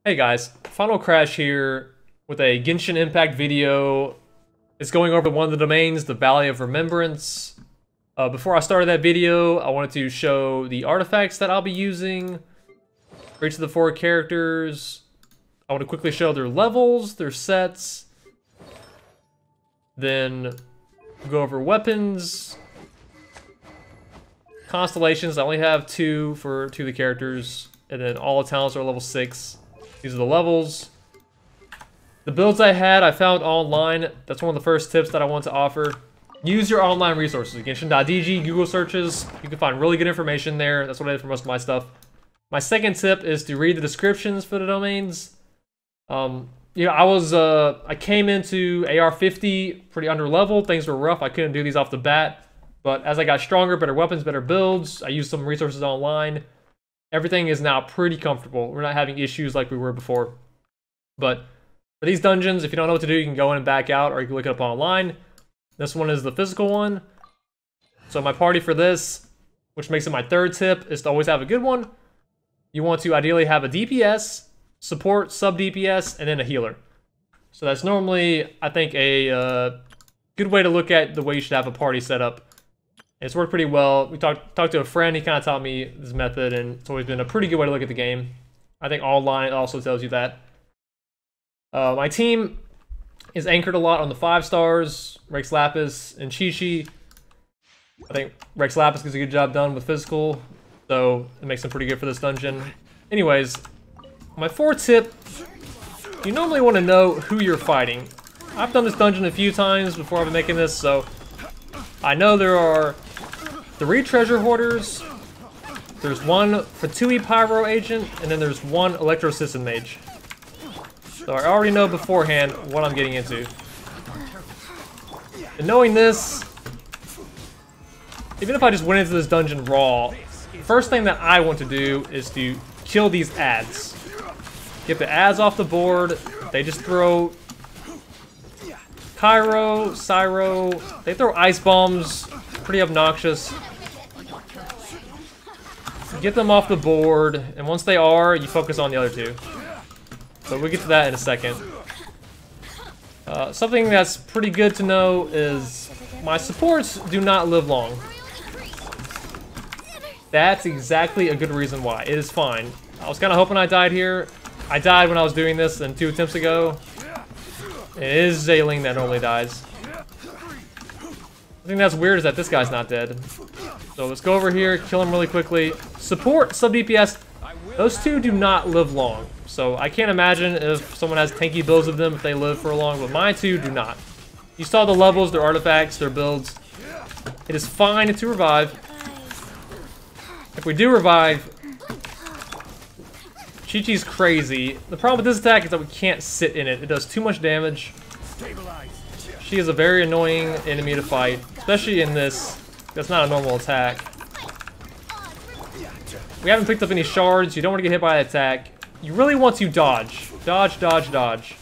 Hey guys, Final Crash here with a Genshin Impact video. It's going over one of the domains, the Valley of Remembrance. Before I started that video, I wanted to show the artifacts that I'll be using for each of the four characters. I want to quickly show their levels, their sets, then go over weapons, constellations. I only have two for two of the characters, and then all the talents are level 6. These are the levels. The builds I had, I found online. That's one of the first tips that I want to offer. Use your online resources. Genshin.dg, Google searches. You can find really good information there. That's what I did for most of my stuff. My second tip is to read the descriptions for the domains. I came into AR50 pretty under leveled. Things were rough. I couldn't do these off the bat. But as I got stronger, better weapons, better builds, I used some resources online. Everything is now pretty comfortable. We're not having issues like we were before. But for these dungeons, if you don't know what to do, you can go in and back out, or you can look it up online. This one is the physical one. So my party for this, which makes it my third tip, is to always have a good one. You want to ideally have a DPS, support, sub DPS, and then a healer. So that's normally, I think, a good way to look at the way you should have a party set up. It's worked pretty well. We talked to a friend, he kind of taught me this method, and it's always been a pretty good way to look at the game. I think online also tells you that. My team is anchored a lot on the 5 stars, Rex Lapis and Qiqi. I think Rex Lapis gets a good job done with physical, so it makes him pretty good for this dungeon. Anyways, my 4th tip, you normally want to know who you're fighting. I've done this dungeon a few times before I've been making this, so I know there are 3 treasure hoarders, there's one Fatui Pyro Agent, and then there's one Electro Cicin Mage. So I already know beforehand what I'm getting into. And knowing this, even if I just went into this dungeon raw, the first thing that I want to do is to kill these ads. Get the ads off the board. They just throw Pyro, Cyro, they throw ice bombs, pretty obnoxious. Get them off the board, and once they are, you focus on the other 2. But we'll get to that in a second. Something that's pretty good to know is my supports do not live long. That's exactly a good reason why. It is fine. I was kind of hoping I died here. I died when I was doing this and 2 attempts ago. It is Xiangling that normally dies. The thing that's weird is that this guy's not dead. So let's go over here, kill him really quickly. Support, sub DPS, those 2 do not live long. So I can't imagine if someone has tanky builds of them if they live for long, but my 2 do not. You saw the levels, their artifacts, their builds. It is fine to revive. If we do revive, Qiqi's crazy. The problem with this attack is that we can't sit in it. It does too much damage. She is a very annoying enemy to fight, especially in this. That's not a normal attack. We haven't picked up any shards. You don't want to get hit by an attack. You really want to dodge. Dodge, dodge, dodge.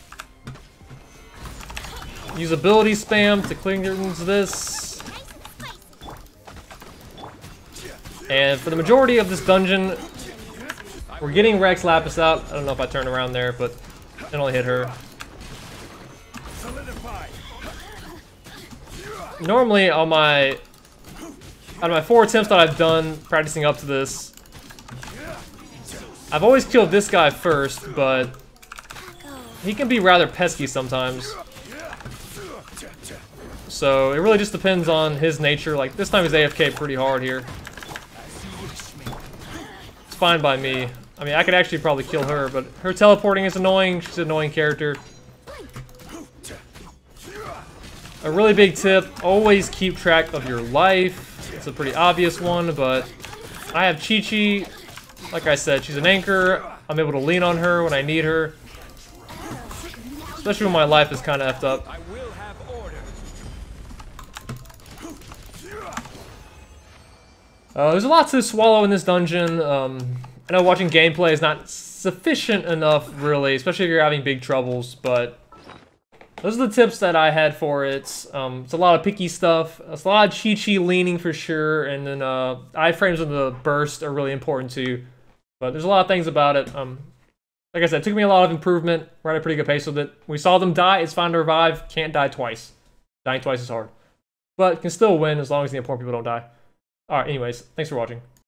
Use ability spam to cling into this. And for the majority of this dungeon, we're getting Rex Lapis out. I don't know if I turned around there, but it only hit her. Normally, out of my 4 attempts that I've done practicing up to this, I've always killed this guy first, but he can be rather pesky sometimes. So it really just depends on his nature. Like this time he's AFK pretty hard here. It's fine by me. I mean, I could actually probably kill her, but her teleporting is annoying. She's an annoying character. A really big tip, always keep track of your life. It's a pretty obvious one, but I have Qiqi. Like I said, she's an anchor. I'm able to lean on her when I need her. Especially when my life is kind of effed up. There's a lot to swallow in this dungeon. I know watching gameplay is not sufficient enough, really, especially if you're having big troubles, but those are the tips that I had for it. It's a lot of picky stuff. It's a lot of Qiqi leaning for sure, and then iframes of the burst are really important too. But there's a lot of things about it. Like I said, it took me a lot of improvement. We're at a pretty good pace with it. We saw them die. It's fine to revive. Can't die twice. Dying twice is hard. But can still win as long as the important people don't die. Alright, anyways, thanks for watching.